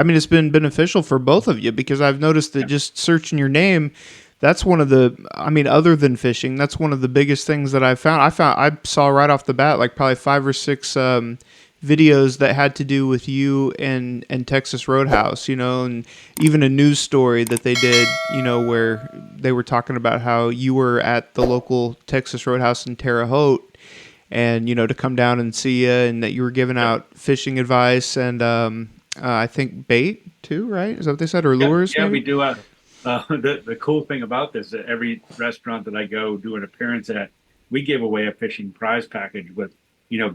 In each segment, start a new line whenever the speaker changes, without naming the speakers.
I mean, it's been beneficial for both of you because I've noticed that
Yeah.
just searching your name, that's one of the, I mean, other than fishing, that's one of the biggest things that I saw right off the bat, like probably five or six videos that had to do with you and Texas Roadhouse, and even a news story that they did, where they were talking about how you were at the local Texas Roadhouse in Terre Haute and to come down and see you, and that you were giving
Yep.
out fishing advice and I think bait too, right? Is that what they said, or
Yep.
lures
Yeah, we
maybe?
do. The cool thing about this, that every restaurant that I go do an appearance at, we give away a fishing prize package with,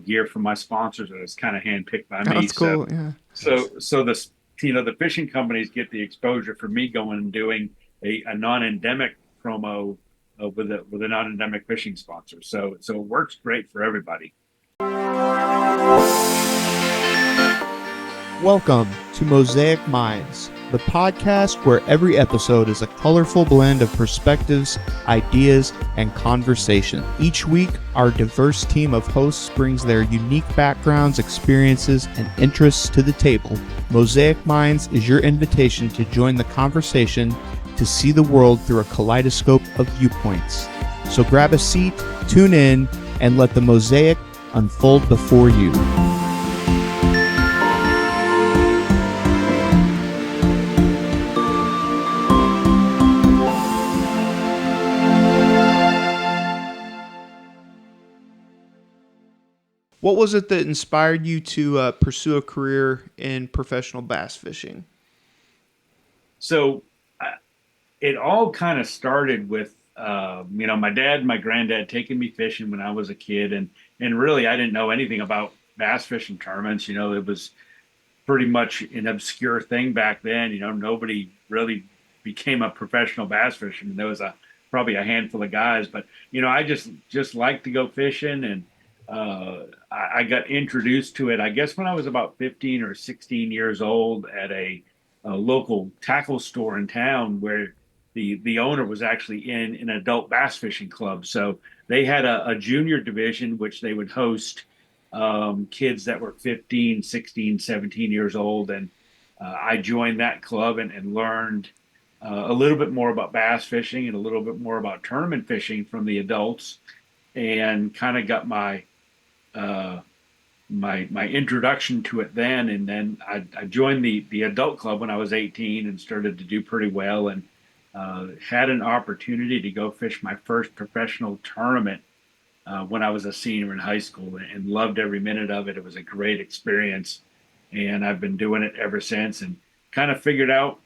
gear from my sponsors, and it's kind of handpicked by
Oh,
me.
that's
So,
cool. Yeah.
so, so the, the fishing companies get the exposure for me going and doing a non-endemic promo with a non-endemic fishing sponsor. So it works great for everybody.
Welcome to Mosaic Minds, the podcast where every episode is a colorful blend of perspectives, ideas, and conversation. Each week, our diverse team of hosts brings their unique backgrounds, experiences, and interests to the table. Mosaic Minds is your invitation to join the conversation, to see the world through a kaleidoscope of viewpoints. So grab a seat, tune in, and let the mosaic unfold before you. What was it that inspired you to pursue a career in professional bass fishing?
So it all kind of started with my dad and my granddad taking me fishing when I was a kid, and really I didn't know anything about bass fishing tournaments. It was pretty much an obscure thing back then. Nobody really became a professional bass fisherman. There was probably a handful of guys, but I just liked to go fishing, and I got introduced to it, I guess, when I was about 15 or 16 years old at a local tackle store in town, where the owner was actually in an adult bass fishing club. So they had a junior division, which they would host kids that were 15, 16, 17 years old. And I joined that club and learned a little bit more about bass fishing and a little bit more about tournament fishing from the adults, and kind of got uh, my introduction to it then. And then I joined the adult club when I was 18 and started to do pretty well, and had an opportunity to go fish my first professional tournament when I was a senior in high school, and loved every minute of it. It was a great experience, and I've been doing it ever since, and kind of figured out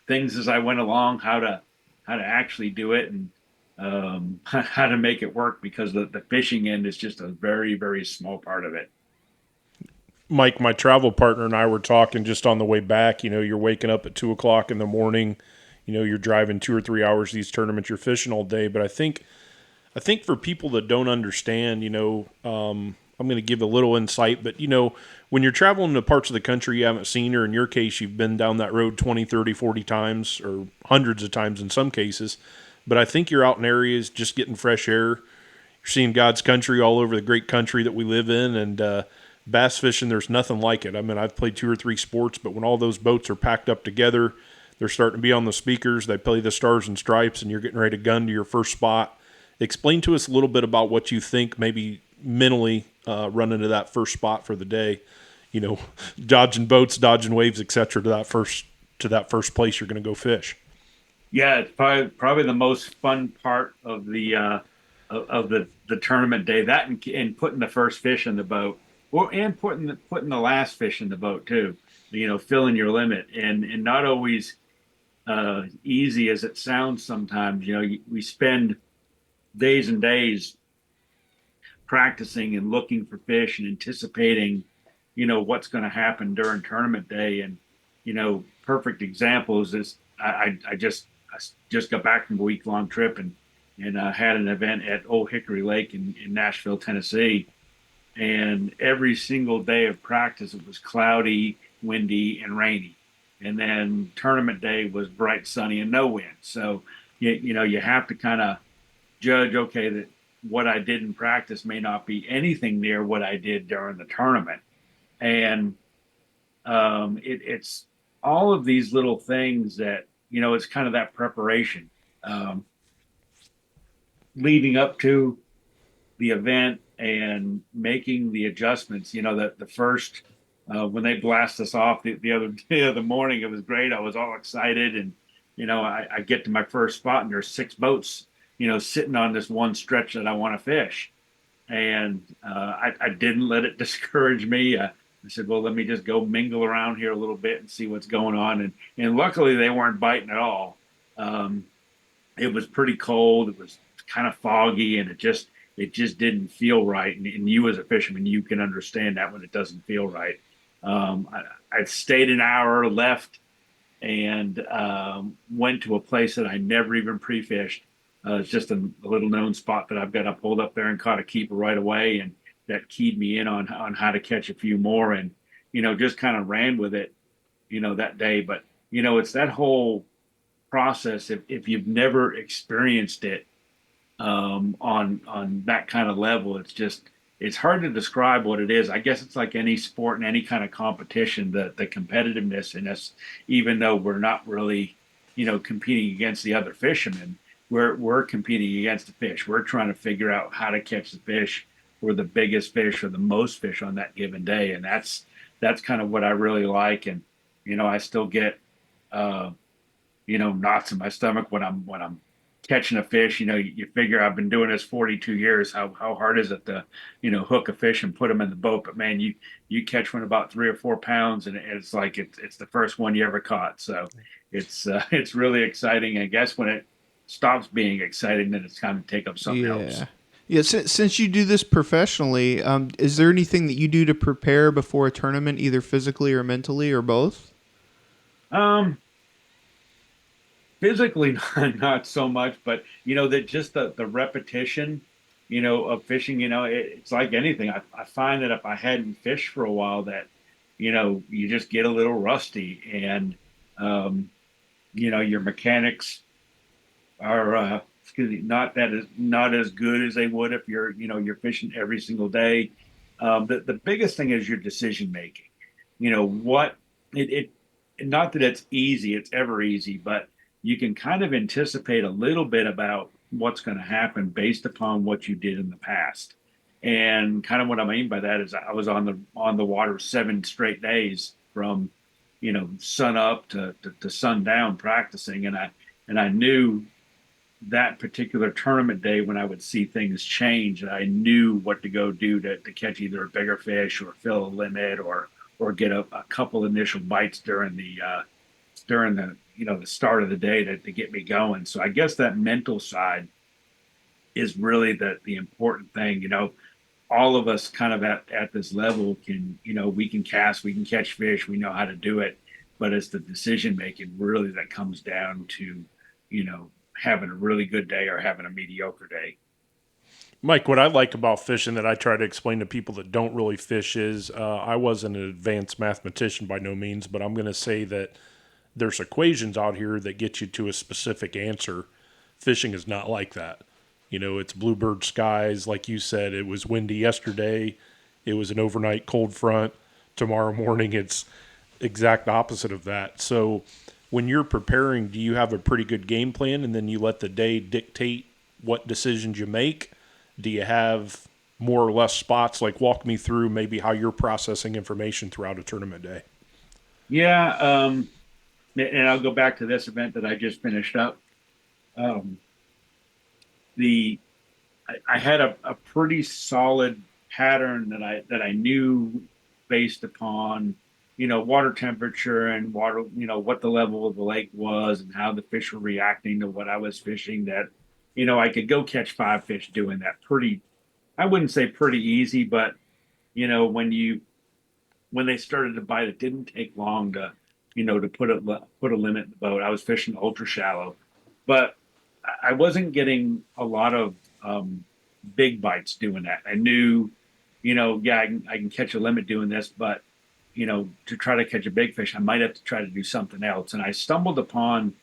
things as I went along, how to actually do it, and how to make it work, because the fishing end is just a very, very small part of it.
Mike, my travel partner, and I were talking just on the way back. You're waking up at 2 o'clock in the morning. You're driving 2 or 3 hours to these tournaments. You're fishing all day. But I think for people that don't understand, I'm going to give a little insight. But when you're traveling to parts of the country you haven't seen, or in your case, you've been down that road 20, 30, 40 times, or hundreds of times in some cases. But I think you're out in areas just getting fresh air. You're seeing God's country all over the great country that we live in, and bass fishing, there's nothing like it. I mean, I've played 2 or 3 sports, but when all those boats are packed up together, they're starting to be on the speakers, they play the Stars and Stripes, and you're getting ready to gun to your first spot. Explain to us a little bit about what you think maybe mentally running to that first spot for the day. Dodging boats, dodging waves, etc. to that first place you're going to go fish.
Yeah, it's probably the most fun part of the tournament day. That, and putting the first fish in the boat, and putting the last fish in the boat too. Filling your limit, and not always easy as it sounds sometimes. We spend days and days practicing and looking for fish and anticipating, what's going to happen during tournament day. And perfect examples is I just got back from a week long trip, and had an event at Old Hickory Lake in Nashville, Tennessee. And every single day of practice, it was cloudy, windy, and rainy. And then tournament day was bright, sunny, and no wind. So you have to kind of judge, okay, that what I did in practice may not be anything near what I did during the tournament. And It's all of these little things that, it's kind of that preparation, um, leading up to the event and making the adjustments. That the first, when they blast us off the other day of the morning, it was great. I was all excited, and I get to my first spot, and there's 6 boats, sitting on this one stretch that I want to fish, and I didn't let it discourage me. I said, well, let me just go mingle around here a little bit and see what's going on, and luckily they weren't biting at all. Um, it was pretty cold. It was kind of foggy, and it just didn't feel right. And you as a fisherman, you can understand that when it doesn't feel right. I stayed an hour, left, and went to a place that I never even pre-fished. It's just a little known spot that I've got. I pulled up there and caught a keeper right away, and that keyed me in on how to catch a few more, and just kind of ran with it, that day. But it's that whole process. If you've never experienced it, on that kind of level, it's hard to describe what it is. I guess it's like any sport and any kind of competition, the competitiveness in us, even though we're not really, competing against the other fishermen, we're competing against the fish. We're trying to figure out how to catch the fish or the biggest fish or the most fish on that given day. And that's kind of what I really like. And, I still get, knots in my stomach when I'm catching a fish. You figure I've been doing this 42 years. How hard is it to, hook a fish and put them in the boat? But man, you catch one about 3 or 4 pounds, and it's like it's the first one you ever caught. So it's really exciting. I guess when it stops being exciting, then it's time to take up something else.
Yeah. Since you do this professionally, is there anything that you do to prepare before a tournament, either physically or mentally or both?
Physically, not so much, but that just the repetition, of fishing. It's like anything. I find that if I hadn't fished for a while, that you just get a little rusty, and your mechanics are excuse me, not as good as they would if you're fishing every single day. The biggest thing is your decision making. What it not that it's easy, it's ever easy, but you can kind of anticipate a little bit about what's going to happen based upon what you did in the past. And kind of what I mean by that is I was on the water 7 straight days from sun up to sundown practicing, and I knew that particular tournament day when I would see things change, and I knew what to go do to catch either a bigger fish or fill a limit or get a couple initial bites during the the start of the day to get me going. So I guess that mental side is really the important thing. All of us kind of at this level can, we can cast, we can catch fish, we know how to do it, but it's the decision making really that comes down to, having a really good day or having a mediocre day.
Mike, what I like about fishing that I try to explain to people that don't really fish is I wasn't an advanced mathematician by no means, but I'm going to say that there's equations out here that get you to a specific answer. Fishing is not like that. It's bluebird skies. Like you said, it was windy yesterday. It was an overnight cold front. Tomorrow morning, it's exact opposite of that. So when you're preparing, do you have a pretty good game plan and then you let the day dictate what decisions you make? Do you have more or less spots? Like, walk me through maybe how you're processing information throughout a tournament day.
Yeah. And I'll go back to this event that I just finished up. Um, I had a pretty solid pattern that I knew based upon water temperature and water, what the level of the lake was and how the fish were reacting to what I was fishing, that I could go catch 5 fish doing that pretty, I wouldn't say pretty easy, but when they started to bite, it didn't take long to put a limit in the boat. I was fishing ultra shallow, but I wasn't getting a lot of big bites doing that. I knew, yeah, I can catch a limit doing this, but to try to catch a big fish, I might have to try to do something else. And I stumbled upon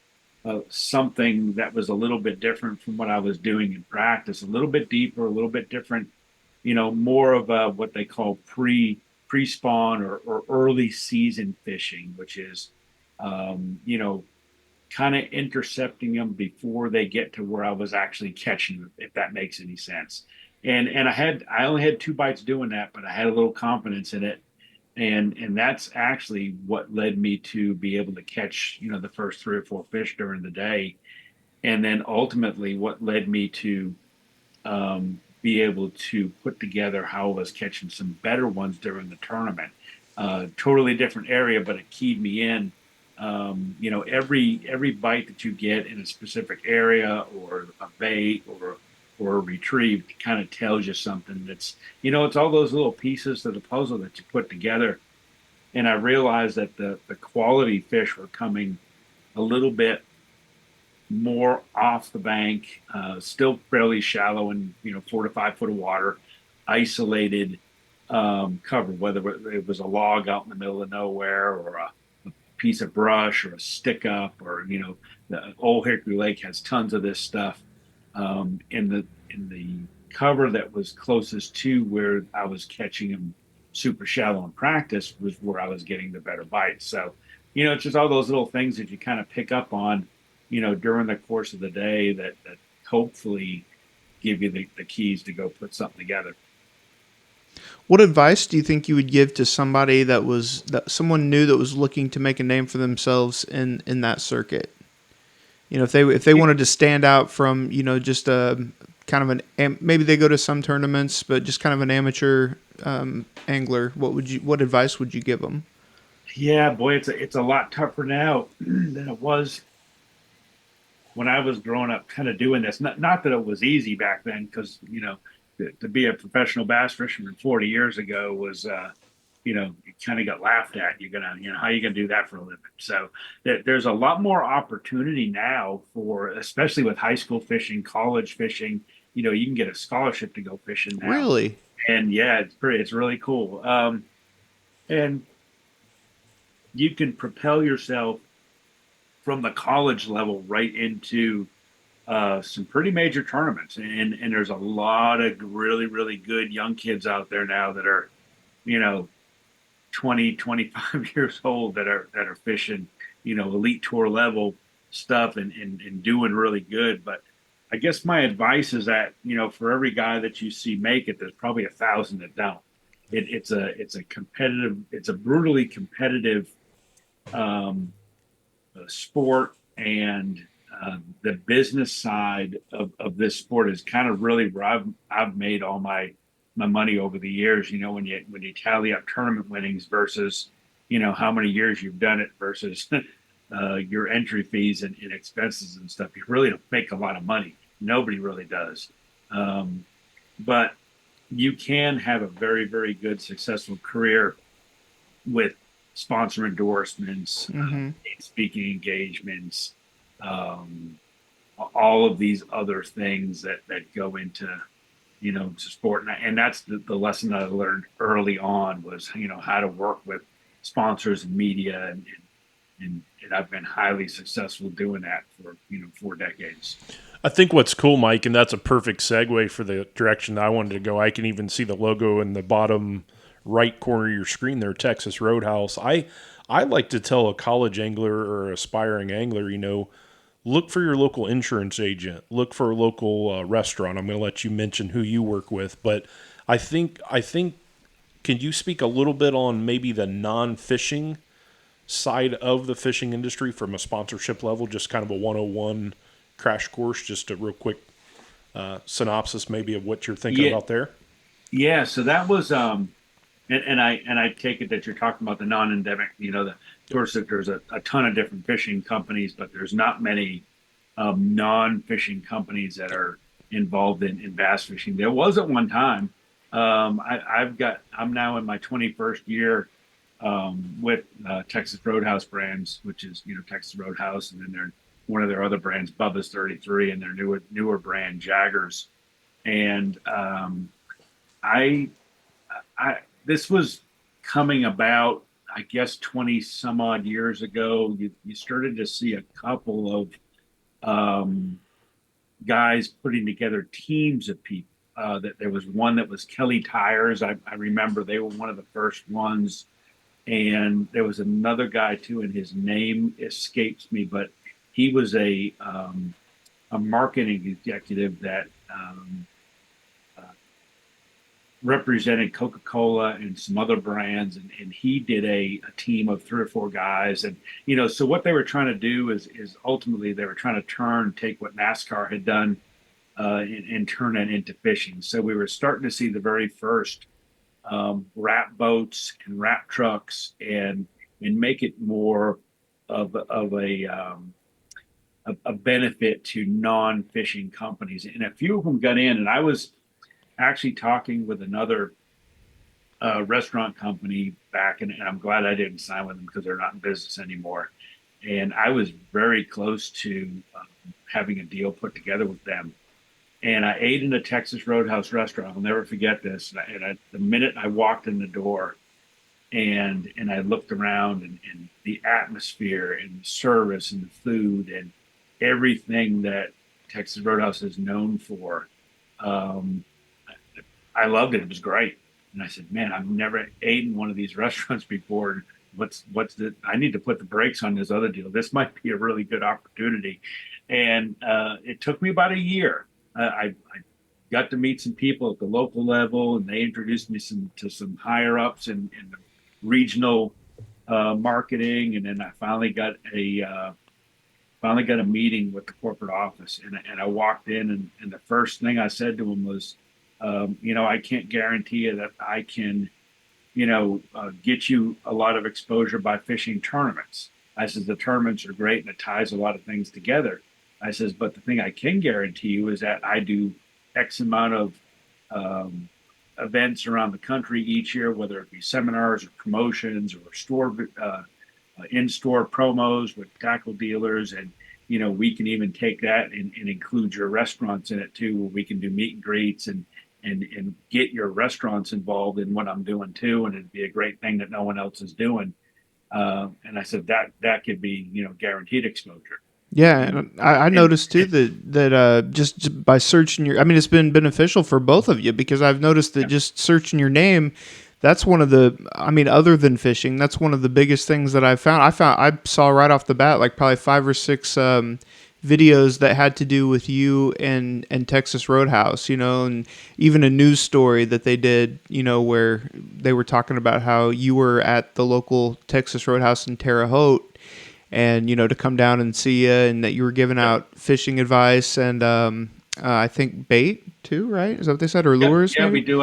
something that was a little bit different from what I was doing in practice, a little bit deeper, a little bit different, more of what they call pre-spawn or early season fishing, which is, you know, kind of intercepting them before they get to where I was actually catching them, if that makes any sense. And I only had 2 bites doing that, but I had a little confidence in it. And that's actually what led me to be able to catch, you know, the first 3 or 4 fish during the day. And then ultimately what led me to be able to put together how I was catching some better ones during the tournament. Totally different area, but it keyed me in. You know, every bite that you get in a specific area, or a bait, or a retrieve, kind of tells you something. That's, you know, it's all those little pieces to the puzzle that you put together. And I realized that the quality fish were coming a little bit more off the bank, still fairly shallow, and, you know, 4 to 5 foot of water, isolated cover, whether it was a log out in the middle of nowhere, or a piece of brush, or a stick up, or, you know, the old Hickory Lake has tons of this stuff. In the cover that was closest to where I was catching them super shallow in practice was where I was getting the better bites. So, you know, it's just all those little things that you kind of pick up on, you know, during the course of the day, that hopefully give you the keys to go put something together.
What advice do you think you would give to somebody that someone new that was looking to make a name for themselves in that circuit? You know, if they wanted to stand out from, you know, just a kind of maybe they go to some tournaments, but just kind of an amateur angler, what advice would you give them?
Yeah, boy, it's a lot tougher now than it was when I was growing up, kind of doing this. Not that it was easy back then, because, you know, to be a professional bass fisherman 40 years ago was, you know, you kind of got laughed at. You're gonna, you know, how are you gonna do that for a living? So there's a lot more opportunity now for, especially with high school fishing, college fishing. You know, you can get a scholarship to go fishing now,
Really?
and yeah, it's really cool. And you can propel yourself from the college level right into some pretty major tournaments, and there's a lot of really good young kids out there now that are, you know, 20, 25 years old, that are fishing, you know, elite tour level stuff, and doing really good. But I guess my advice is that, you know, for every guy that you see make it, there's probably 1,000 that don't. It's a brutally competitive um, sport, and the business side of this sport is kind of really where I've made all my money over the years. You know, when you tally up tournament winnings versus, you know, how many years you've done it versus your entry fees and expenses and stuff, you really don't make a lot of money. Nobody really does. But you can have a very good successful career with sponsor endorsements,
Mm-hmm.
speaking engagements, um, all of these other things that go into, you know, to sport. And that's the lesson that I learned early on was, you know, how to work with sponsors and media, and I've been highly successful doing that for, you know, 4 decades.
I think what's cool, Mike, and that's a perfect segue for the direction that I wanted to go. I can even see the logo in the bottom right corner of your screen there, Texas Roadhouse. I like to tell a college angler or aspiring angler, you know, look for your local insurance agent, look for a local restaurant. I'm going to let you mention who you work with, but I think, can you speak a little bit on maybe the non-fishing side of the fishing industry from a sponsorship level, just kind of a 101 crash course, just a real quick synopsis maybe of what you're thinking
Yeah,
about there?
yeah. So that was, and I take it that you're talking about the non-endemic. You know, of course, that there's a ton of different fishing companies, but there's not many non-fishing companies that are involved in bass fishing. There was at one time. I'm now in my 21st year with Texas Roadhouse Brands, which is, you know, Texas Roadhouse, and then one of their other brands, Bubba's 33, and their newer brand, Jaggers. And I I this was coming about, I guess, 20 some odd years ago. You started to see a couple of um, guys putting together teams of people. that there was one that was Kelly Tires. I remember they were one of the first ones. And there was another guy too, and his name escapes me, but he was a marketing executive that uh, represented Coca-Cola and some other brands, and he did a team of 3 or 4 guys, and so what they were trying to do is ultimately they were trying to take what NASCAR had done and turn it into fishing. So we were starting to see the very first wrap boats and wrap trucks and make it more of a benefit to non-fishing companies. And a few of them got in, and I was actually talking with another restaurant company back, and I'm glad I didn't sign with them because they're not in business anymore. And I was very close to having a deal put together with them. And I ate in a Texas Roadhouse restaurant. I'll never forget this. The minute I walked in the door, and I looked around, and the atmosphere and the service and the food and everything that Texas Roadhouse is known for, um, I loved it. It was great. And I said, man, I've never eaten one of these restaurants before. I need to put the brakes on this other deal. This might be a really good opportunity. And it took me about a year. I got to meet some people at the local level, and they introduced me to some higher ups in the regional marketing. And then I finally got a meeting with the corporate office, and I walked in, and the first thing I said to them was, I can't guarantee you that I can, get you a lot of exposure by fishing tournaments. I says, the tournaments are great and it ties a lot of things together. I says, but the thing I can guarantee you is that I do X amount of events around the country each year, whether it be seminars or promotions or in-store promos with tackle dealers. And, we can even take that and include your restaurants in it too, where we can do meet and greets and get your restaurants involved in what I'm doing too. And it'd be a great thing that no one else is doing. And I said that could be, guaranteed exposure.
Yeah, and I noticed too that just by searching I mean, it's been beneficial for both of you because I've noticed that just searching your name, that's one of I mean, other than fishing, that's one of the biggest things that I found. I saw right off the bat, like probably 5 or 6 videos that had to do with you and Texas Roadhouse, and even a news story that they did, where they were talking about how you were at the local Texas Roadhouse in Terre Haute, and to come down and see you, and that you were giving out fishing advice and I think bait too, right? Is that what they said, or lures?
Yeah,
maybe?
we do.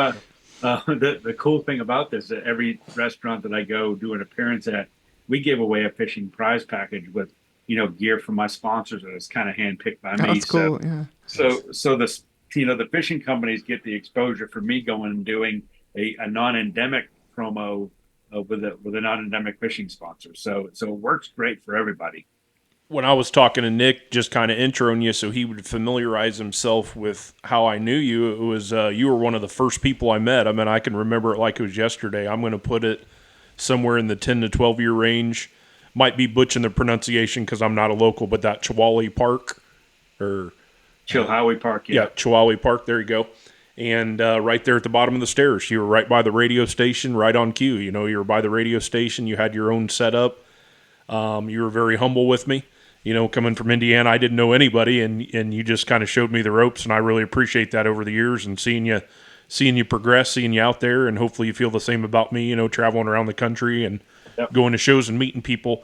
The cool thing about this, that every restaurant that I go do an appearance at, we give away a fishing prize package with gear from my sponsors that is kind of handpicked by
Oh,
me.
that's cool. Yeah.
So this the fishing companies get the exposure for me going and doing a non-endemic promo with a non-endemic fishing sponsor. So it works great for everybody.
When I was talking to Nick, just kind of introing you so he would familiarize himself with how I knew you, it was you were one of the first people I met. I mean, I can remember it like it was yesterday. I'm going to put it somewhere in the 10 to 12 year range. Might be butchering the pronunciation because I'm not a local, but that Chihuahua Park or
Chilhowie Park.
Yeah, Chihuahua Park. There you go. And right there at the bottom of the stairs, you were right by the radio station, right on cue. You were by the radio station. You had your own setup. You were very humble with me. Coming from Indiana, I didn't know anybody, and you just kind of showed me the ropes, and I really appreciate that over the years, and seeing you progress, seeing you out there, and hopefully you feel the same about me. Traveling around the country and going to shows and meeting people.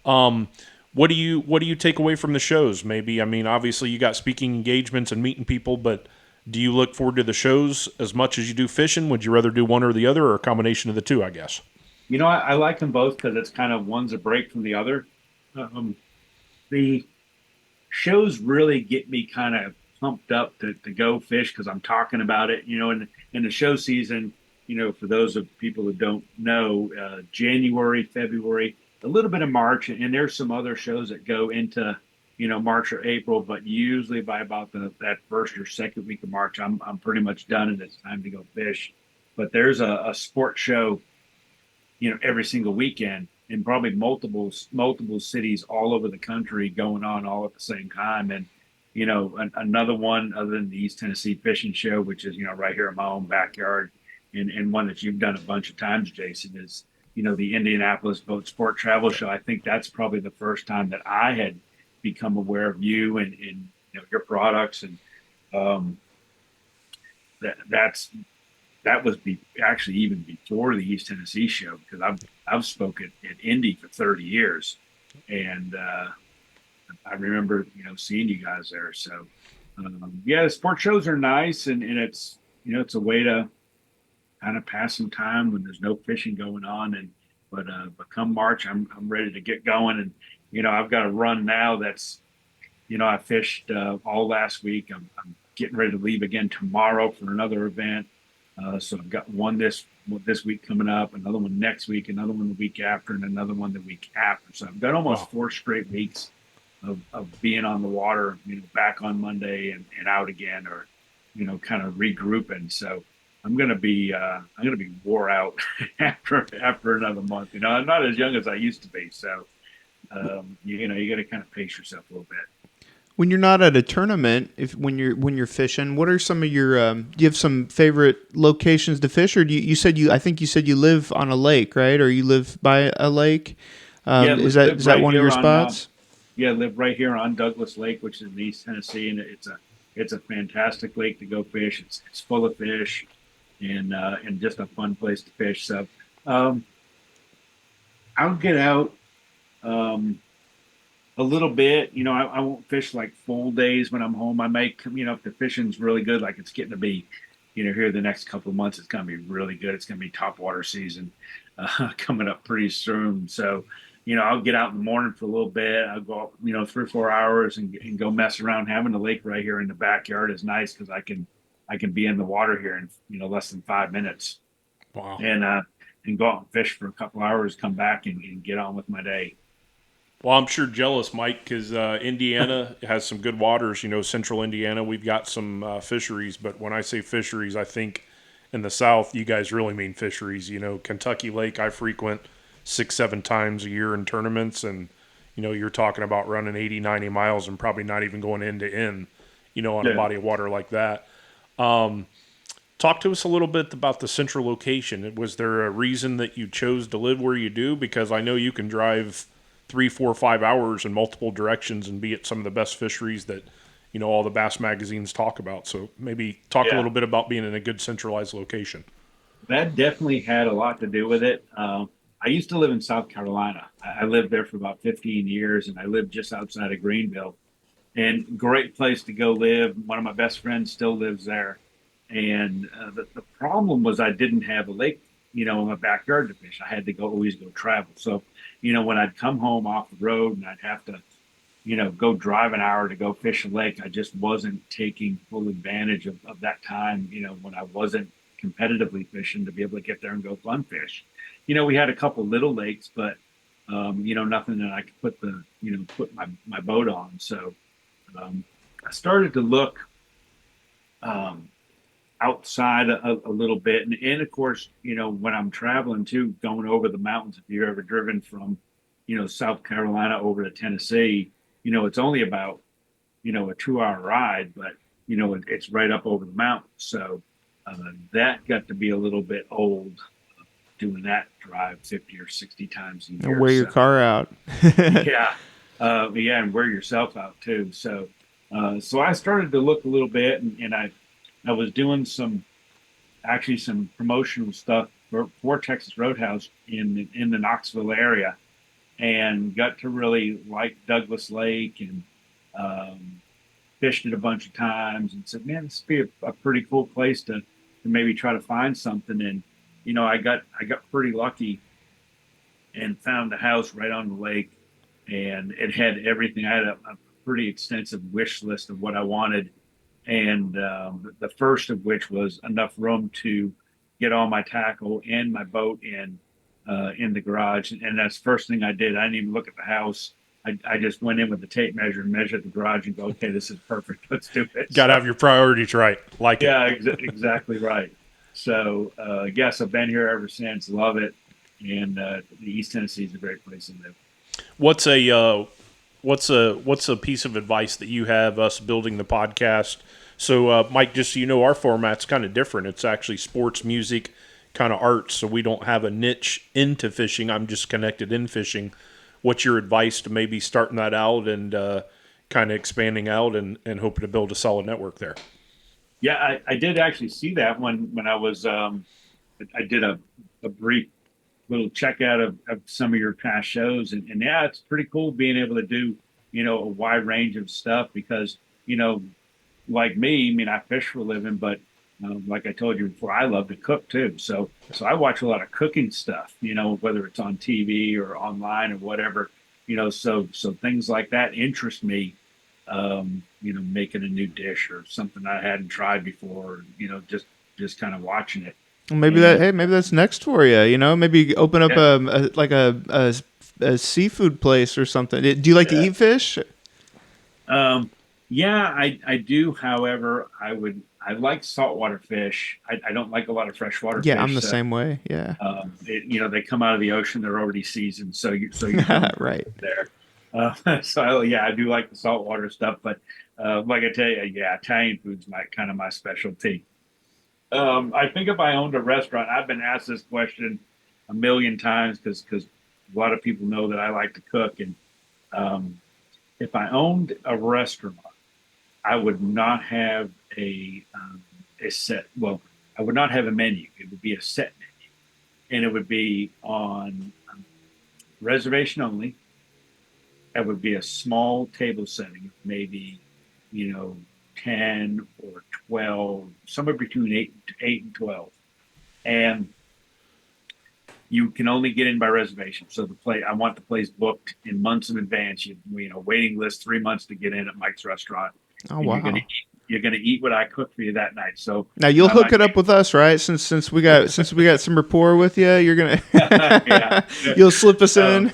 What do you take away from the shows? Maybe, I mean, obviously you got speaking engagements and meeting people, but do you look forward to the shows as much as you do fishing? Would you rather do one or the other, or a combination of the two, I guess?
I like them both because it's kind of one's a break from the other. The shows really get me kind of pumped up to go fish because I'm talking about it, in the show season, for those of people who don't know, January, February, a little bit of March, and there's some other shows that go into, March or April, but usually by about that first or second week of March, I'm pretty much done and it's time to go fish. But there's a sports show, every single weekend, and probably multiple cities all over the country going on all at the same time. And another one other than the East Tennessee Fishing Show, which is, right here in my own backyard, and one that you've done a bunch of times, Jason, is, the Indianapolis Boat Sport Travel Show. I think that's probably the first time that I had become aware of you and your products. And um, that was actually even before the East Tennessee Show, because I've spoken at Indy for 30 years. And I remember, seeing you guys there. So, yeah, the sports shows are nice, and it's, it's a way to kind of pass some time when there's no fishing going on. But come March, I'm ready to get going, and I've got a run now that's, I fished all last week. I'm getting ready to leave again tomorrow for another event. So I've got one this week coming up, another one next week, another one the week after, and another one the week after. So I've got almost 4 straight weeks of being on the water, back on Monday and out again, or, kind of regrouping. So I'm gonna be wore out after another month. I'm not as young as I used to be. So you got to kind of pace yourself a little bit.
When you're not at a tournament, when you're fishing, what are some of your do you have some favorite locations to fish, or I think you said you live on a lake, right? Or you live by a lake?
Yeah,
is that
right
one of
here
your
on
spots?
yeah, live right here on Douglas Lake, which is in East Tennessee, and it's a fantastic lake to go fish. It's full of fish, and just a fun place to fish. So um, I'll get out a little bit. I won't fish like full days when I'm home. I may, if the fishing's really good, like it's getting to be, here the next couple of months, it's going to be really good. It's going to be top water season coming up pretty soon. So, I'll get out in the morning for a little bit. I'll go up, 3 or 4 hours and go mess around. Having the lake right here in the backyard is nice because I can be in the water here in, less than 5 minutes.
Wow.
And go out and fish for a couple hours, come back and get on with my day.
Well, I'm sure jealous, Mike, because Indiana has some good waters. Central Indiana, we've got some fisheries. But when I say fisheries, I think in the South, you guys really mean fisheries. Kentucky Lake, I frequent 6-7 times a year in tournaments. And, you're talking about running 80, 90 miles and probably not even going end to end, on a body of water like that. Talk to us a little bit about the central location. Was there a reason that you chose to live where you do? Because I know you can drive 3, 4, 5 hours in multiple directions and be at some of the best fisheries that, all the bass magazines talk about. So maybe talk a little bit about being in a good centralized location.
That definitely had a lot to do with it. I used to live in South Carolina. I lived there for about 15 years, and I lived just outside of Greenville. And great place to go live. One of my best friends still lives there. And the problem was I didn't have a lake, in my backyard to fish. I had to always go travel. So, when I'd come home off the road and I'd have to, go drive an hour to go fish a lake, I just wasn't taking full advantage of that time, when I wasn't competitively fishing to be able to get there and go fun fish. We had a couple little lakes, but, nothing that I could put my boat on. So I started to look outside a little bit. And of course, when I'm traveling too, going over the mountains, if you've ever driven from, South Carolina over to Tennessee, it's only about, a 2-hour ride, but, it's right up over the mountains. So that got to be a little bit old doing that drive 50 or 60 times a year.
And wear your car out.
Yeah. And wear yourself out too. So I started to look a little bit, and I was doing some promotional stuff for Texas Roadhouse in the Knoxville area, and got to really like Douglas Lake, and fished it a bunch of times, and said, man, this would be a pretty cool place to maybe try to find something. And I got pretty lucky and found a house right on the lake, and it had everything. I had a pretty extensive wish list of what I wanted. And the first of which was enough room to get all my tackle and my boat in the garage. And that's the first thing I did. I didn't even look at the house. I just went in with the tape measure and measured the garage and go, okay, this is perfect. Let's do it.
Got to have your priorities right. Like
yeah,
it.
Exactly right. So, yes, I've been here ever since. Love it. And the East Tennessee is a great place to live.
What's a what's a piece of advice that you have us building the podcast? So, Mike, just so you know, our format's kind of different. It's actually sports, music, kind of arts. So we don't have a niche into fishing. I'm just connected in fishing. What's your advice to maybe starting that out and kind of expanding out and hoping to build a solid network there?
Yeah, I did actually see that when I was I did a brief little checkout of some of your past shows, and yeah, it's pretty cool being able to do a wide range of stuff because like me, I mean, I fish for a living, but like I told you before, I love to cook too. So I watch a lot of cooking stuff, whether it's on TV or online or whatever, so things like that interest me. Making a new dish or something I hadn't tried before, just kind of watching it.
Well, maybe that.
And
Hey, maybe that's next for you. Maybe open up
yeah,
a seafood place or something. Do you like to
yeah.
eat fish?
Yeah, I do. However, I like saltwater fish. I don't like a lot of freshwater
Yeah, I'm
fish.
the
So
same way. Yeah.
they come out of the ocean, they're already seasoned, so you're doing
Right.
there. So yeah, I do like the saltwater stuff, but like I tell you, yeah, Italian food's my kind of my specialty. I think if I owned a restaurant, I've been asked this question a million times because a lot of people know that I like to cook, and um, if I owned a restaurant, I would not have a set. Well, I would not have a menu. It would be a set menu, and it would be on reservation only. It would be a small table setting, maybe you know 10 or 12, somewhere between eight and 12, and you can only get in by reservation. So I want the place booked in months in advance. Waiting list 3 months to get in at Mike's restaurant,
Oh
and
wow.
you're gonna eat what I cook for you that night. So
Now you'll
I
hook
might
it up with us, right? Since we got some rapport with you, you're
yeah.
gonna you'll slip us in.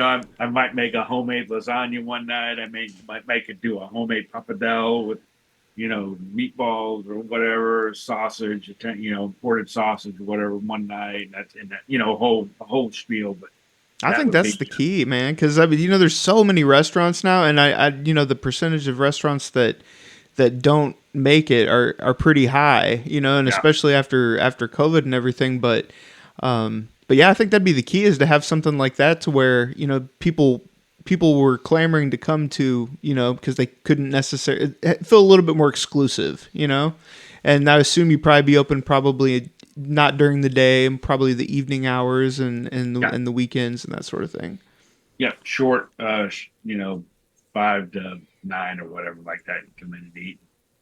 Um, I might make a homemade lasagna one night. Might make it do a homemade pappardelle with meatballs or whatever, sausage, imported sausage or whatever one night. And that's in that, a whole spiel. But
I
that
think
would
that's
be,
the key, man. Because I mean, there's so many restaurants now, and the percentage of restaurants that don't make it are pretty high, and
yeah,
especially after COVID and everything. But yeah, I think that'd be the key is to have something like that to where people were clamoring to come to, because they couldn't necessarily feel a little bit more exclusive, And I assume you probably be open probably not during the day and probably the evening hours
yeah,
and the weekends and that sort of thing.
yeah, short, 5 to 9 or whatever like that. You come in and eat.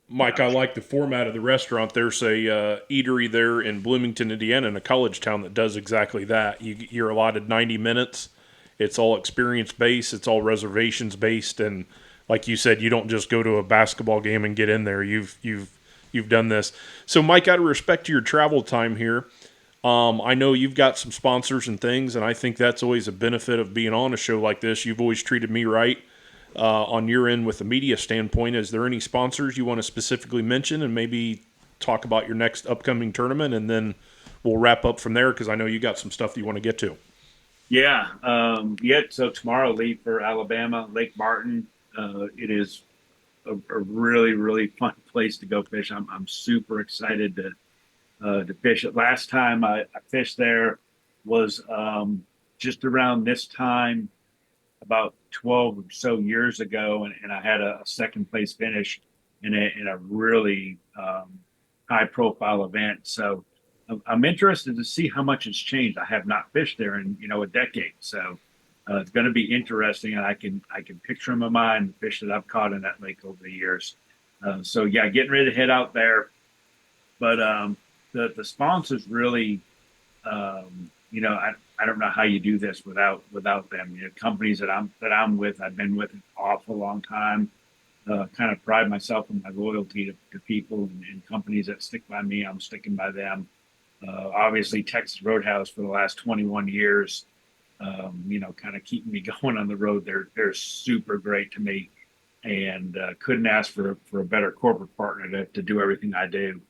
Mike,
Yeah,
I like the format of the restaurant. There's a eatery there in Bloomington, Indiana, in a college town that does exactly that. You're allotted 90 minutes. It's all experience based. It's all reservations based, and like you said, you don't just go to a basketball game and get in there. You've done this. So, Mike, out of respect to your travel time here, I know you've got some sponsors and things, and I think that's always a benefit of being on a show like this. You've always treated me right on your end with the media standpoint. Is there any sponsors you want to specifically mention and maybe talk about your next upcoming tournament, and then we'll wrap up from there because I know you got some stuff that you want to get to.
yeah, yeah. So tomorrow, leave for Alabama, Lake Martin. It is a really, really fun place to go fish. I'm super excited to fish it. Last time I fished there was just around this time, about 12 or so years ago, and I had a second place finish in a really high profile event. So I'm interested to see how much has changed. I have not fished there in a decade, so it's going to be interesting, and I can picture in my mind the fish that I've caught in that lake over the years. So yeah, getting ready to head out there, but the sponsors really, I don't know how you do this without them. Companies that I'm with, I've been with an awful long time. Kind of pride myself in my loyalty to people and companies that stick by me. I'm sticking by them. Obviously, Texas Roadhouse for the last 21 years. Kind of keeping me going on the road. They're super great to me, and couldn't ask for a better corporate partner to do everything I do.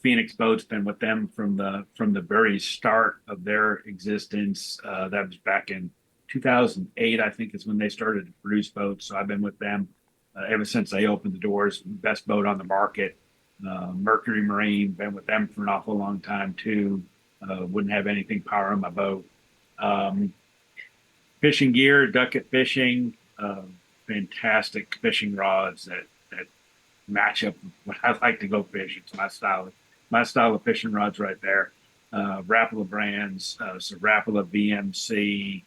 Phoenix Boat's been with them from the very start of their existence. That was back in 2008, I think, is when they started to produce boats. So I've been with them ever since they opened the doors. Best boat on the market. Mercury Marine, been with them for an awful long time too. Wouldn't have anything powering my boat. Fishing gear, Duckett Fishing, fantastic fishing rods that match up with what I like to go fish. It's my style of fishing rods right there. Rapala brands, so Rapala VMC,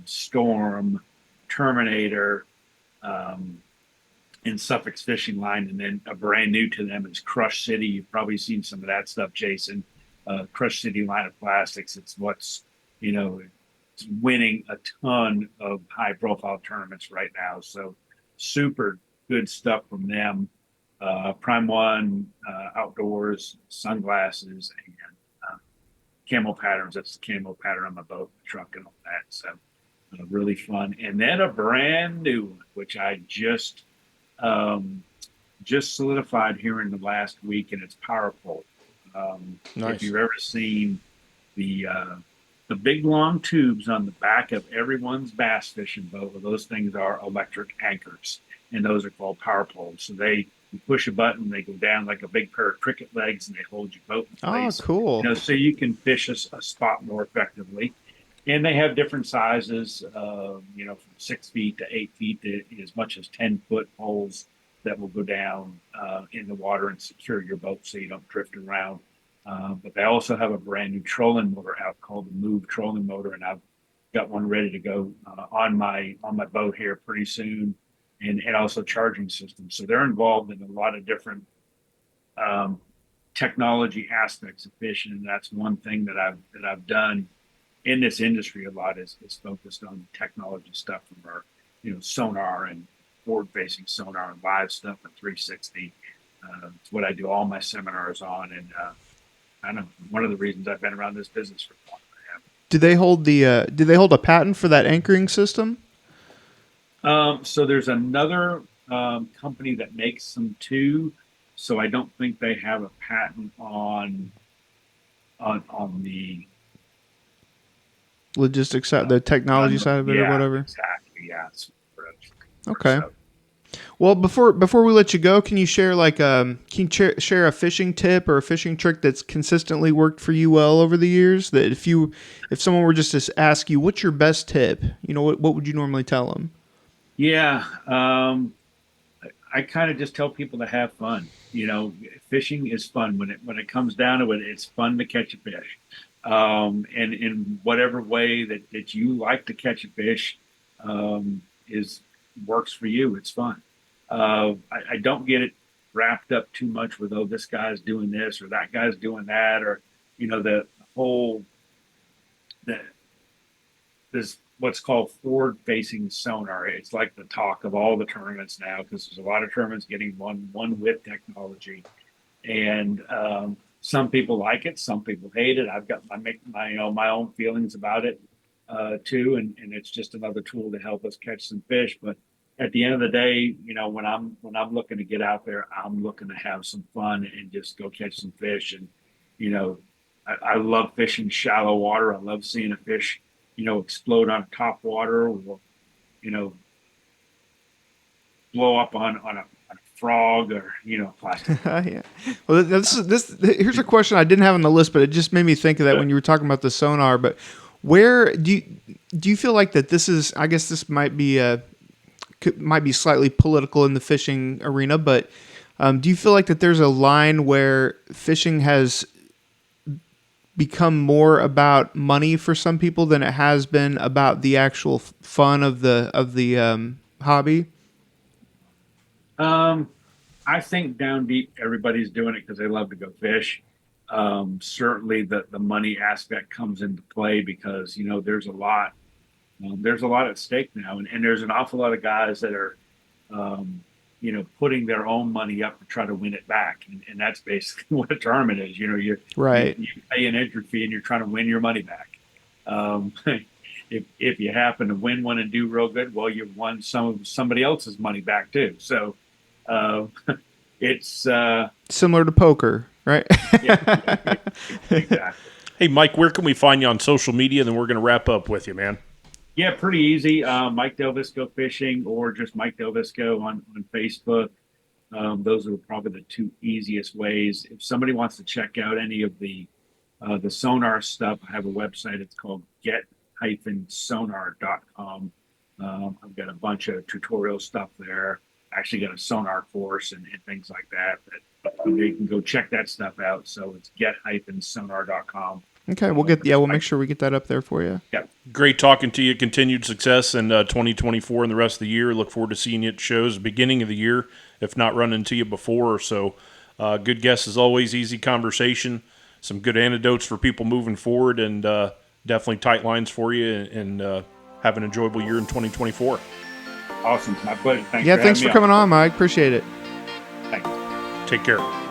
Storm, Terminator, and Sufix fishing line, and then a brand new to them is Crush City. You've probably seen some of that stuff, Jason. Crush City line of plastics. It's what's it's winning a ton of high profile tournaments right now. So super good stuff from them. Prime One outdoors, sunglasses, and camo patterns. That's the camo pattern on my boat, the truck, and all that. So really fun. And then a brand new one, which I just solidified here in the last week, and it's Powerful.
Nice.
If you've ever seen the big long tubes on the back of everyone's bass fishing boat, well, those things are electric anchors, and those are called power poles. So you push a button, they go down like a big pair of cricket legs, and they hold your boat in place.
Oh, cool.
So you can fish a spot more effectively. And they have different sizes, from 6 feet to 8 feet to as much as 10-foot poles that will go down in the water and secure your boat so you don't drift around. But they also have a brand new trolling motor out called the Move trolling motor, and I've got one ready to go on my boat here pretty soon, and also charging systems. So they're involved in a lot of different technology aspects of fishing, and that's one thing that I've done in this industry a lot is focused on technology stuff from our sonar and forward-facing sonar and live stuff and 360. It's what I do all my seminars on, and I know one of the reasons I've been around this business for long.
Do they hold a patent for that anchoring system?
So there's another company that makes them too. So I don't think they have a patent on the
logistics side, the technology side of it, or whatever.
Exactly. Yeah.
Okay. Well, before we let you go, can you share share a fishing tip or a fishing trick that's consistently worked for you well over the years? That if someone were just to ask you, what's your best tip? What would you normally tell them?
Yeah. I kind of just tell people to have fun. Fishing is fun. When it comes down to it, it's fun to catch a fish. And in whatever way that you like to catch a fish works for you, it's fun. I don't get it wrapped up too much with, this guy's doing this or that guy's doing that, or the whole this what's called forward-facing sonar. It's like the talk of all the tournaments now, because there's a lot of tournaments getting one with technology, and some people like it, some people hate it. I've got my own feelings about it too, and it's just another tool to help us catch some fish. But at the end of the day, when I'm looking to get out there, I'm looking to have some fun and just go catch some fish. And I love fishing shallow water. I love seeing a fish explode on top water, or blow up on a frog, or plastic.
Yeah. Well, here's a question I didn't have on the list, but it just made me think of that when you were talking about the sonar. But where do you feel like that this is? I guess this might be slightly political in the fishing arena, but do you feel like that there's a line where fishing has become more about money for some people than it has been about the actual fun of the hobby?
I think down deep, everybody's doing it because they love to go fish. Certainly the money aspect comes into play because, there's a lot at stake now. And there's an awful lot of guys that are, putting their own money up to try to win it back. And that's basically what a tournament is. You pay an entry fee and you're trying to win your money back. If you happen to win one and do real good, well, you've won somebody else's money back too. So it's
similar to poker, right?
Exactly.
Hey, Mike, where can we find you on social media? And then we're going to wrap up with you, man.
Yeah, pretty easy. Mike Del Visco Fishing, or just Mike Del Visco on Facebook. Those are probably the two easiest ways. If somebody wants to check out any of the sonar stuff, I have a website. It's called get-sonar.com. I've got a bunch of tutorial stuff there. Actually got a sonar course and things like that you can go check that stuff out. So it's get-sonar.com.
Okay, we'll make sure we get that up there for you.
Yeah.
Great talking to you. Continued success in 2024 and the rest of the year. Look forward to seeing you at shows beginning of the year, if not running into you before. So good guess as always, easy conversation, some good anecdotes for people moving forward, and definitely tight lines for you, and have an enjoyable year in 2024.
Awesome. My pleasure.
Thanks for coming on, Mike. Appreciate it.
Thanks.
Take care.